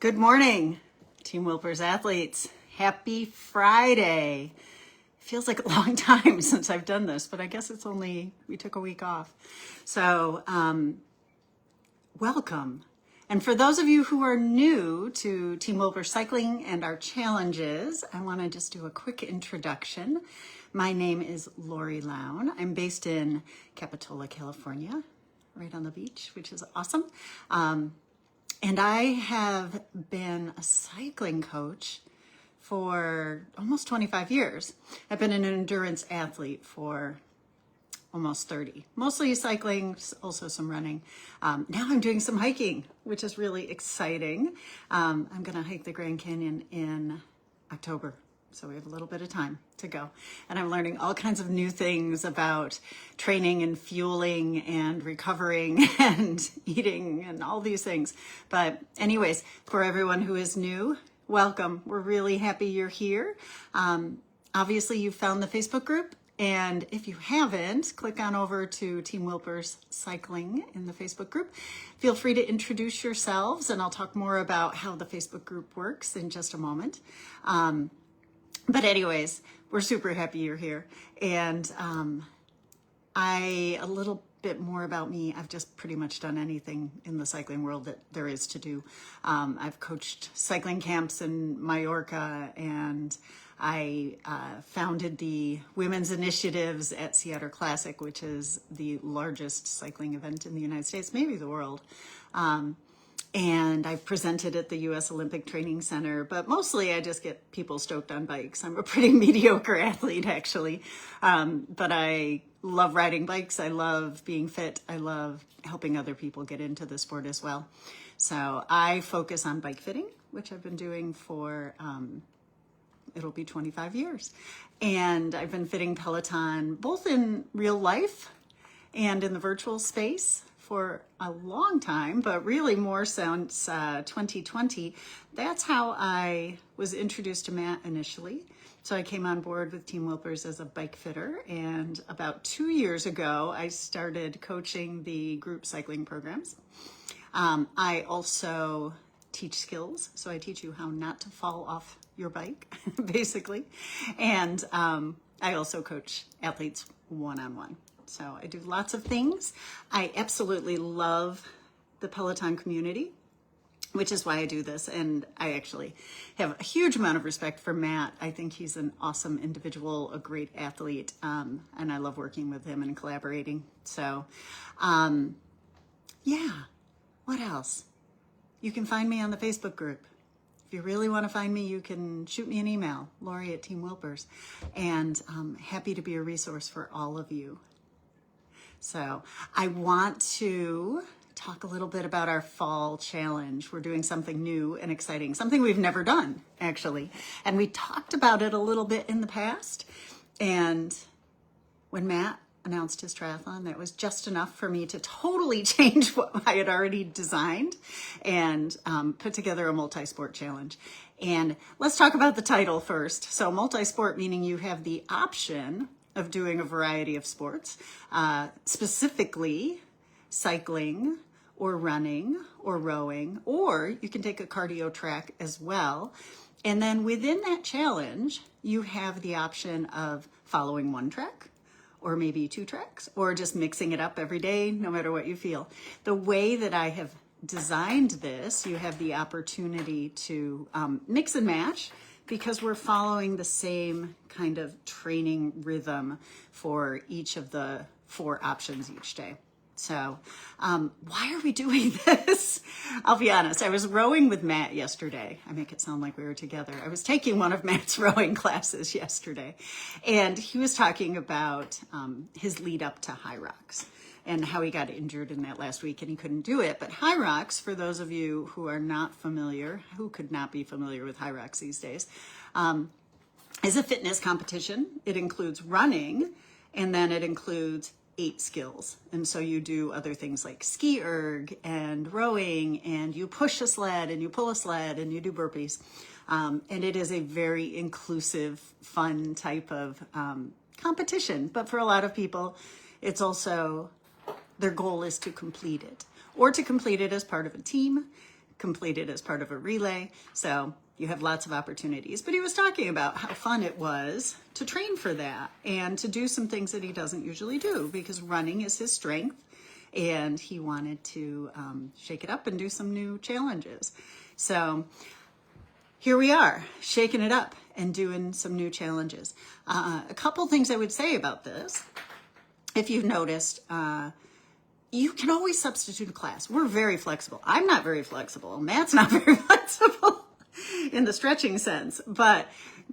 Good morning, Team Wilpers athletes. Happy Friday. Feels like a long time since I've done this, but I guess it's only, we took a week off. So, welcome. And for those of you who are new to Team Wilpers Cycling and our challenges, I want to just do a quick introduction. My name is Lorri Lown. I'm based in Capitola, California, right on the beach, which is awesome. And I have been a cycling coach for almost 25 years. I've been an endurance athlete for almost 30. Mostly cycling, also some running. Now I'm doing some hiking, which is really exciting. I'm going to hike the Grand Canyon in October. So we have a little bit of time to go. And I'm learning all kinds of new things about training and fueling and recovering and eating and all these things. But anyways, for everyone who is new, welcome. We're really happy you're here. Obviously, you found the Facebook group. And if you haven't, click on over to Team Wilpers Cycling in the Facebook group. Feel free to introduce yourselves, and I'll talk more about how the Facebook group works in just a moment. But anyways, we're super happy you're here. And a little bit more about me. I've just pretty much done anything in the cycling world that there is to do. I've coached cycling camps in Mallorca, and I founded the women's initiatives at Seattle Classic, which is the largest cycling event in the United States, maybe the world. And I've presented at the U.S. Olympic Training Center, but mostly I just get people stoked on bikes. I'm a pretty mediocre athlete, actually. But I love riding bikes. I love being fit. I love helping other people get into the sport as well. So I focus on bike fitting, which I've been doing for, it'll be 25 years. And I've been fitting Peloton both in real life and in the virtual space for a long time, but really more since 2020. That's how I was introduced to Matt initially. So I came on board with Team Wilpers as a bike fitter, and about 2 years ago, I started coaching the group cycling programs. I also teach skills, so I teach you how not to fall off your bike, basically. And I also coach athletes one-on-one. So I do lots of things. I absolutely love the Peloton community, which is why I do this. And I actually have a huge amount of respect for Matt. I think he's an awesome individual, a great athlete, and I love working with him and collaborating. So, yeah, what else? You can find me on the Facebook group. If you really want to find me, you can shoot me an email, Lorri at Team Wilpers, and I'm happy to be a resource for all of you. So I want to talk a little bit about our fall challenge. We're doing something new and exciting, something we've never done, actually. And we talked about it a little bit in the past. And when Matt announced his triathlon, that was just enough for me to totally change what I had already designed and put together a multi-sport challenge. And let's talk about the title first. So multi-sport, meaning you have the option of doing a variety of sports, specifically cycling or running or rowing, or you can take a cardio track as well. And then within that challenge, you have the option of following one track or maybe two tracks, or just mixing it up every day, no matter what you feel. The way that I have designed this, you have the opportunity to mix and match, because we're following the same kind of training rhythm for each of the 4 options each day. So why are we doing this? I'll be honest. I was rowing with Matt yesterday. I make it sound like we were together. I was taking one of Matt's rowing classes yesterday, and he was talking about his lead up to High Rocks and how he got injured in that last week and he couldn't do it. But High Rocks, for those of you who are not familiar, who could not be familiar with High Rocks these days, is a fitness competition. It includes running, and then it includes 8 skills. And so you do other things like ski erg and rowing, and you push a sled and you pull a sled and you do burpees. And it is a very inclusive, fun type of competition. But for a lot of people, it's also their goal is to complete it, or to complete it as part of a team, completed as part of a relay. So you have lots of opportunities. But he was talking about how fun it was to train for that and to do some things that he doesn't usually do, because running is his strength. And he wanted to shake it up and do some new challenges. So here we are, shaking it up and doing some new challenges. A couple things I would say about this. If you've noticed, you can always substitute a class. We're very flexible. I'm not very flexible. Matt's not very flexible in the stretching sense, but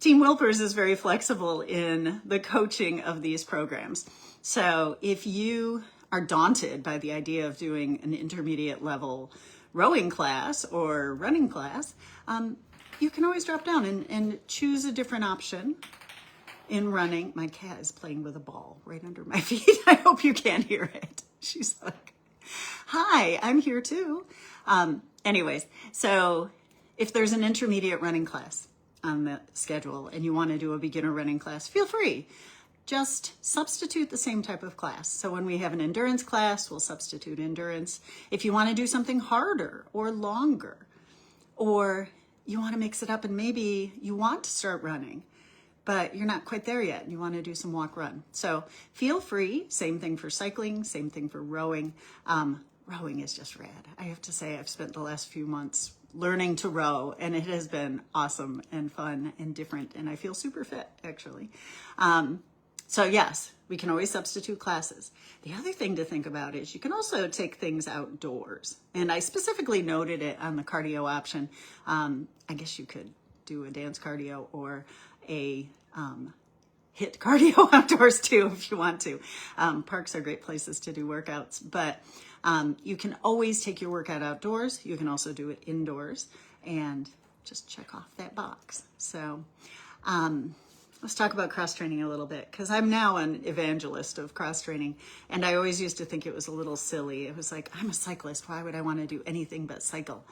Team Wilpers is very flexible in the coaching of these programs. So if you are daunted by the idea of doing an intermediate level rowing class or running class, you can always drop down and choose a different option. In running, my cat is playing with a ball right under my feet. I hope you can't hear it. She's like, hi, I'm here too. Anyways, so if there's an intermediate running class on the schedule and you want to do a beginner running class, feel free. Just substitute the same type of class. So when we have an endurance class, we'll substitute endurance. If you want to do something harder or longer, or you want to mix it up and maybe you want to start running, but you're not quite there yet and you want to do some walk run. So feel free. Same thing for cycling, same thing for rowing. Rowing is just rad. I have to say I've spent the last few months learning to row and it has been awesome and fun and different, and I feel super fit actually. So yes, we can always substitute classes. The other thing to think about is you can also take things outdoors. And I specifically noted it on the cardio option. I guess you could do a dance cardio or a HIIT cardio outdoors too if you want to. Parks are great places to do workouts, but you can always take your workout outdoors. You can also do it indoors and just check off that box. So let's talk about cross training a little bit, because I'm now an evangelist of cross training, and I always used to think it was a little silly. It was like, I'm a cyclist. Why would I want to do anything but cycle?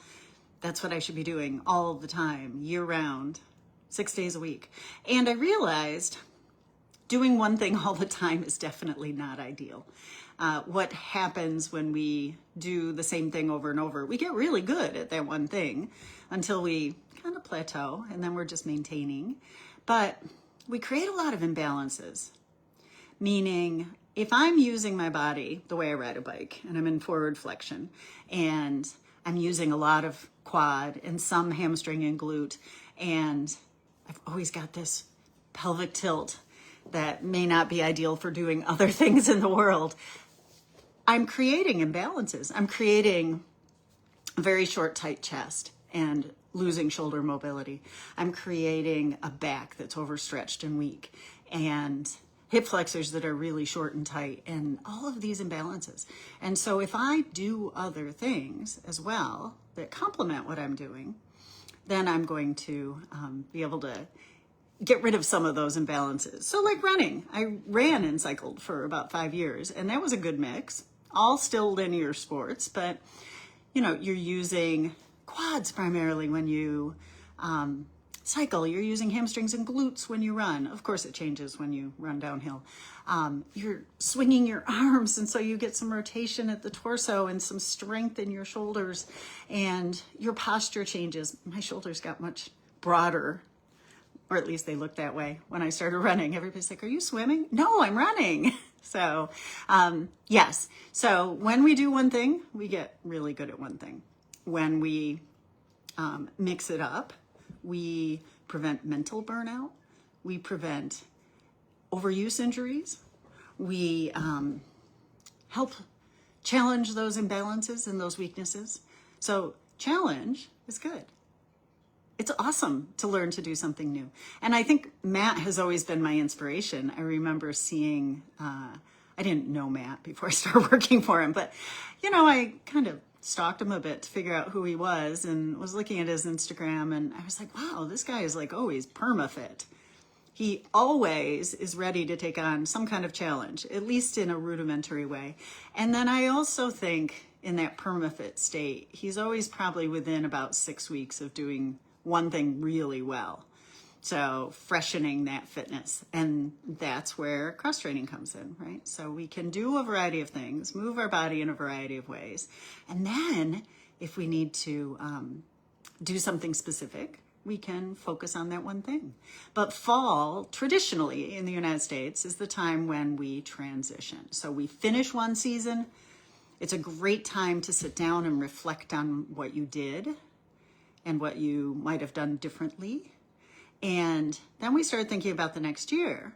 That's what I should be doing all the time, year round, 6 days a week. And I realized doing one thing all the time is definitely not ideal. What happens when we do the same thing over and over? We get really good at that one thing until we kind of plateau, and then we're just maintaining. But we create a lot of imbalances, meaning if I'm using my body the way I ride a bike and I'm in forward flexion and I'm using a lot of quad and some hamstring and glute, and I've always got this pelvic tilt that may not be ideal for doing other things in the world, I'm creating imbalances. I'm creating a very short, tight chest and losing shoulder mobility. I'm creating a back that's overstretched and weak, and hip flexors that are really short and tight, and all of these imbalances. And so if I do other things as well that complement what I'm doing, then I'm going to be able to get rid of some of those imbalances. So like running, I ran and cycled for about 5 years, and that was a good mix. All still linear sports, but you know, you're using quads primarily when you cycle. You're using hamstrings and glutes when you run. Of course, it changes when you run downhill. You're swinging your arms, and so you get some rotation at the torso and some strength in your shoulders, and your posture changes. My shoulders got much broader, or at least they looked that way when I started running. Everybody's like, are you swimming? No, I'm running. So yes. So when we do one thing, we get really good at one thing. When we mix it up, we prevent mental burnout. We prevent overuse injuries. We help challenge those imbalances and those weaknesses. So challenge is good. It's awesome to learn to do something new. And I think Matt has always been my inspiration. I remember seeing, I didn't know Matt before I started working for him, but, you know, I kind of stalked him a bit to figure out who he was and was looking at his Instagram, and I was like, wow, this guy is like always perma-fit. He always is ready to take on some kind of challenge, at least in a rudimentary way. And then I also think in that perma-fit state, he's always probably within about 6 weeks of doing one thing really well. So freshening that fitness, and that's where cross training comes in, right? So we can do a variety of things, move our body in a variety of ways, and then If we need to do something specific, we can focus on that one thing. But fall, traditionally in the United States, is the time when we transition. So we finish one season. It's a great time to sit down and reflect on what you did and what you might have done differently. And then we start thinking about the next year.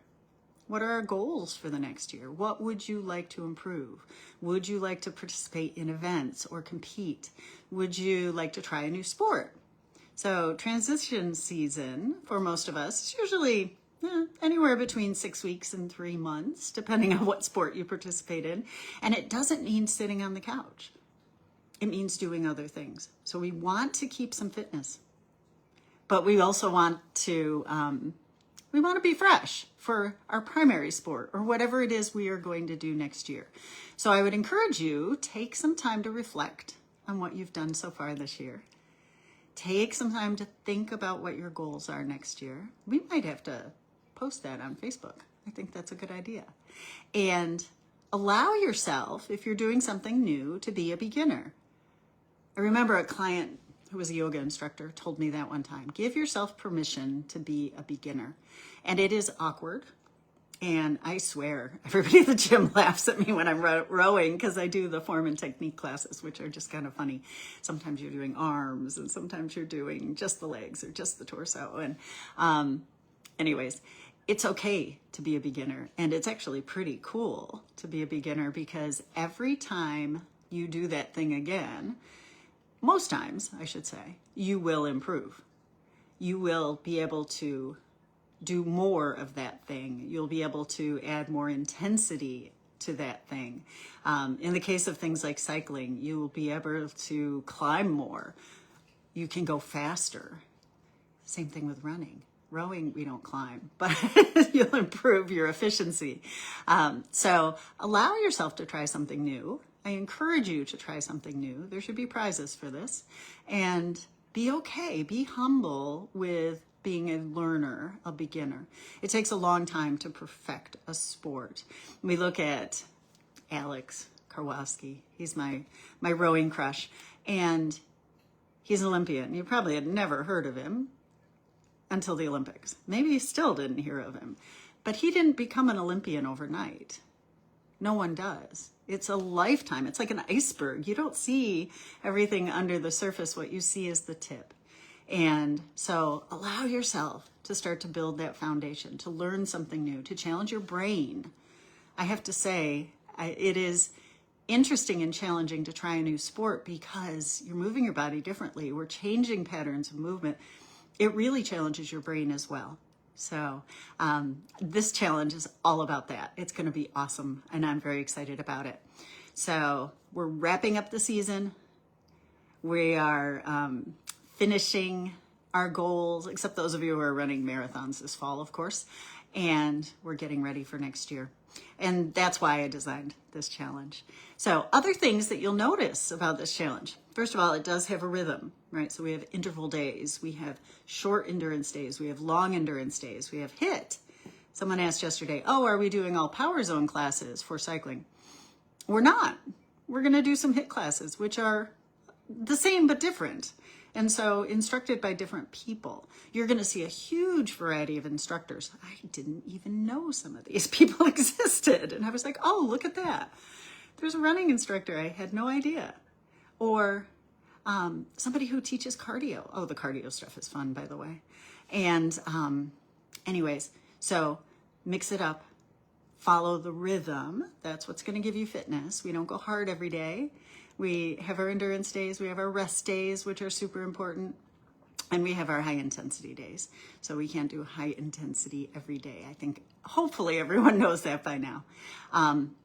What are our goals for the next year? What would you like to improve? Would you like to participate in events or compete? Would you like to try a new sport? So transition season for most of us is usually anywhere between 6 weeks and 3 months, depending on what sport you participate in. And it doesn't mean sitting on the couch. It means doing other things. So we want to keep some fitness, but we also want to be fresh for our primary sport or whatever it is we are going to do next year. So I would encourage you, take some time to reflect on what you've done so far this year. Take some time to think about what your goals are next year. We might have to post that on Facebook. I think that's a good idea. And allow yourself, if you're doing something new, to be a beginner. I remember a client who was a yoga instructor told me that one time. Give yourself permission to be a beginner. And it is awkward. And I swear, everybody at the gym laughs at me when I'm rowing because I do the form and technique classes, which are just kind of funny. Sometimes you're doing arms and sometimes you're doing just the legs or just the torso. And anyways, it's okay to be a beginner. And it's actually pretty cool to be a beginner because every time you do that thing again, most times, I should say, you will improve. You will be able to do more of that thing. You'll be able to add more intensity to that thing. In the case of things like cycling, you will be able to climb more. You can go faster. Same thing with running. Rowing, we don't climb, but you'll improve your efficiency. So allow yourself to try something new. I encourage you to try something new. There should be prizes for this. And be okay, be humble with being a learner, a beginner. It takes a long time to perfect a sport. We look at Alex Karwowski. He's my rowing crush. And he's an Olympian. You probably had never heard of him until the Olympics. Maybe you still didn't hear of him. But he didn't become an Olympian overnight. No one does. It's a lifetime. It's like an iceberg. You don't see everything under the surface. What you see is the tip. And so allow yourself to start to build that foundation, to learn something new, to challenge your brain. I have to say, it is interesting and challenging to try a new sport because you're moving your body differently. We're changing patterns of movement. It really challenges your brain as well. So this challenge is all about that. It's going to be awesome, and I'm very excited about it. So we're wrapping up the season. We are finishing our goals, except those of you who are running marathons this fall, of course, and we're getting ready for next year. And that's why I designed this challenge. So other things that you'll notice about this challenge. First of all, it does have a rhythm, right? So we have interval days, we have short endurance days, we have long endurance days, we have HIIT. Someone asked yesterday, oh, are we doing all power zone classes for cycling? We're not. We're going to do some HIIT classes, which are the same but different. And so instructed by different people. You're going to see a huge variety of instructors. I didn't even know some of these people existed. And I was like, oh, look at that. There's a running instructor. I had no idea. Or somebody who teaches cardio. Oh, the cardio stuff is fun, by the way. And anyways, so mix it up. Follow the rhythm. That's what's going to give you fitness. We don't go hard every day. We have our endurance days, we have our rest days, which are super important, and we have our high intensity days. So we can't do high intensity every day. I think hopefully everyone knows that by now.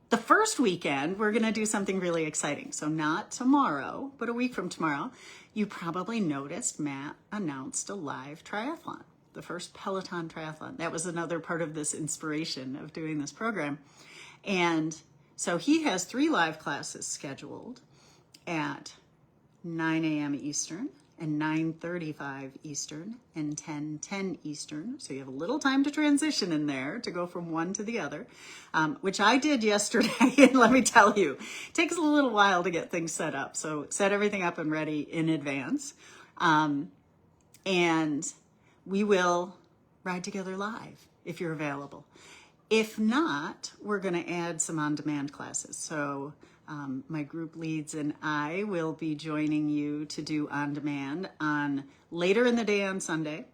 The first weekend, we're going to do something really exciting. So not tomorrow, but a week from tomorrow. You probably noticed Matt announced a live triathlon, the first Peloton triathlon. That was another part of this inspiration of doing this program. And so he has 3 live classes scheduled at 9 a.m. Eastern and 9:35 Eastern and 10:10 Eastern. So you have a little time to transition in there to go from one to the other, which I did yesterday. And let me tell you, it takes a little while to get things set up. So set everything up and ready in advance. And we will ride together live if you're available. If not, we're going to add some on-demand classes. So my group leads and I will be joining you to do on-demand on later in the day on Sunday,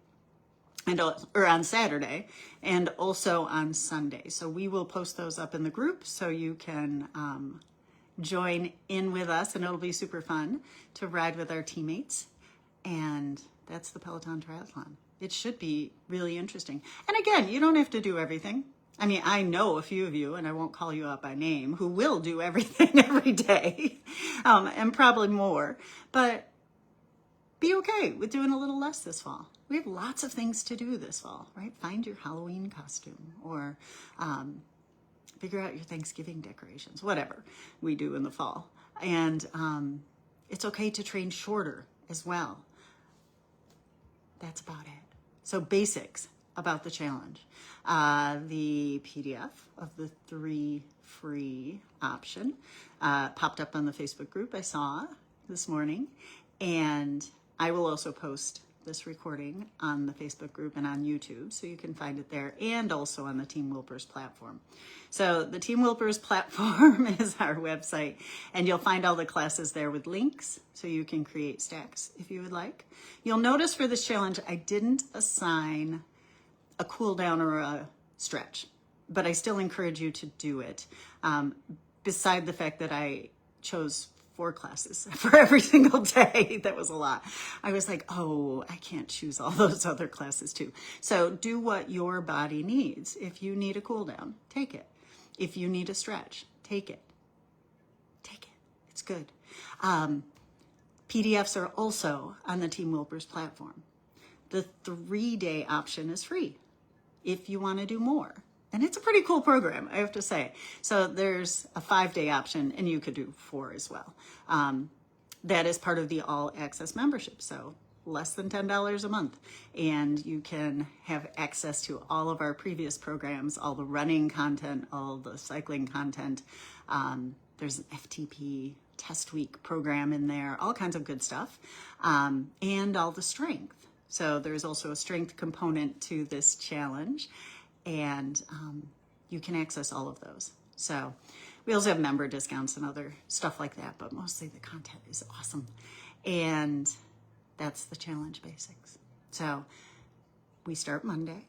or on Saturday, and also on Sunday. So we will post those up in the group so you can join in with us, and it'll be super fun to ride with our teammates. And that's the Peloton Triathlon. It should be really interesting. And again, you don't have to do everything. I mean, I know a few of you, and I won't call you out by name, who will do everything every day, and probably more, but be okay with doing a little less this fall. We have lots of things to do this fall, right? Find your Halloween costume, or figure out your Thanksgiving decorations, whatever we do in the fall. And it's okay to train shorter as well. That's about it. So basics about the challenge. The PDF of the 3 free option popped up on the Facebook group I saw this morning, and I will also post this recording on the Facebook group and on YouTube, so you can find it there, and also on the Team Wilpers platform. So the Team Wilpers platform is our website, and you'll find all the classes there with links, so you can create stacks if you would like. You'll notice for this challenge, I didn't assign a cool down or a stretch, but I still encourage you to do it. Beside the fact that I chose 4 classes for every single day, that was a lot. I was like, oh, I can't choose all those other classes too. So do what your body needs. If you need a cool down, take it. If you need a stretch, take it. Take it. It's good. PDFs are also on the Team Wilpers platform. The 3-day option is free if you want to do more. And it's a pretty cool program, I have to say. So there's a 5-day option, and you could do 4 as well. That is part of the all access membership. So less than $10 a month. And you can have access to all of our previous programs, all the running content, all the cycling content. There's an FTP test week program in there, all kinds of good stuff, and all the strength. So there's also a strength component to this challenge, and you can access all of those. So we also have member discounts and other stuff like that, but mostly the content is awesome. And that's the challenge basics. So we start Monday.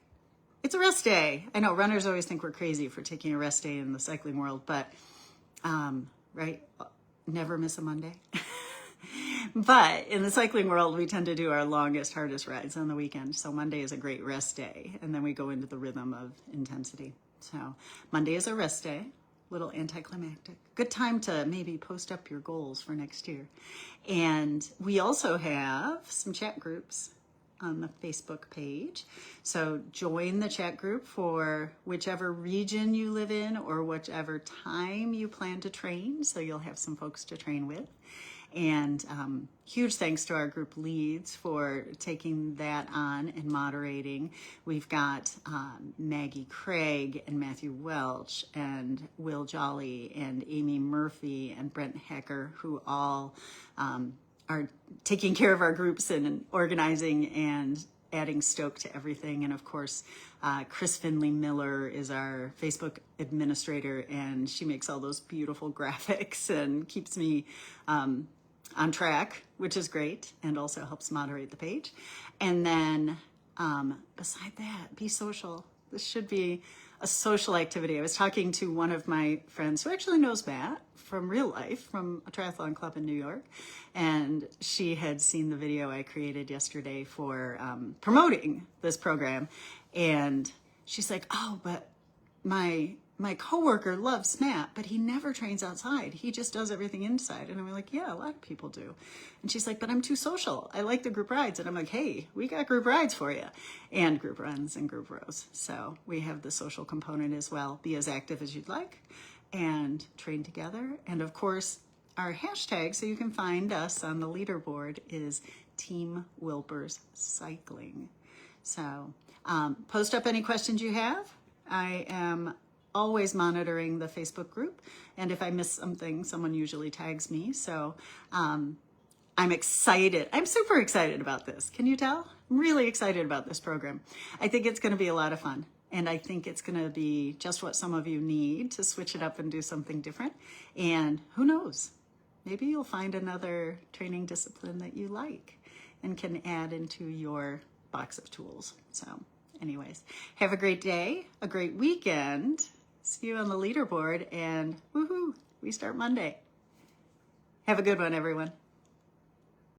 It's a rest day. I know runners always think we're crazy for taking a rest day in the cycling world, but right, never miss a Monday. But in the cycling world, we tend to do our longest, hardest rides on the weekend. So Monday is a great rest day. And then we go into the rhythm of intensity. So Monday is a rest day, little anticlimactic. Good time to maybe post up your goals for next year. And we also have some chat groups on the Facebook page. So join the chat group for whichever region you live in or whichever time you plan to train. So you'll have some folks to train with. And huge thanks to our group leads for taking that on and moderating. We've got Maggie Craig and Matthew Welch and Will Jolly and Amy Murphy and Brent Hecker, who all are taking care of our groups and organizing and adding stoke to everything. And of course, Chris Finley Miller is our Facebook administrator, and she makes all those beautiful graphics and keeps me on track, which is great, and also helps moderate the page. And then beside that, be social. This should be a social activity. I was talking to one of my friends who actually knows Matt from real life, from a triathlon club in New York, and she had seen the video I created yesterday for promoting this program, and she's like, oh, but my coworker loves Matt, but he never trains outside. He just does everything inside. And I'm like, yeah, a lot of people do. And she's like, but I'm too social. I like the group rides. And I'm like, hey, we got group rides for you, and group runs and group rows. So we have the social component as well. Be as active as you'd like and train together. And of course, our hashtag, so you can find us on the leaderboard, is Team Wilpers Cycling. So post up any questions you have. I am always monitoring the Facebook group, and if I miss something, someone usually tags me. So I'm excited. I'm super excited about this. Can you tell? I'm really excited about this program. I think it's going to be a lot of fun, and I think it's going to be just what some of you need to switch it up and do something different. And who knows? Maybe you'll find another training discipline that you like and can add into your box of tools. So anyways, have a great day, a great weekend. See you on the leaderboard, and woohoo, we start Monday. Have a good one, everyone.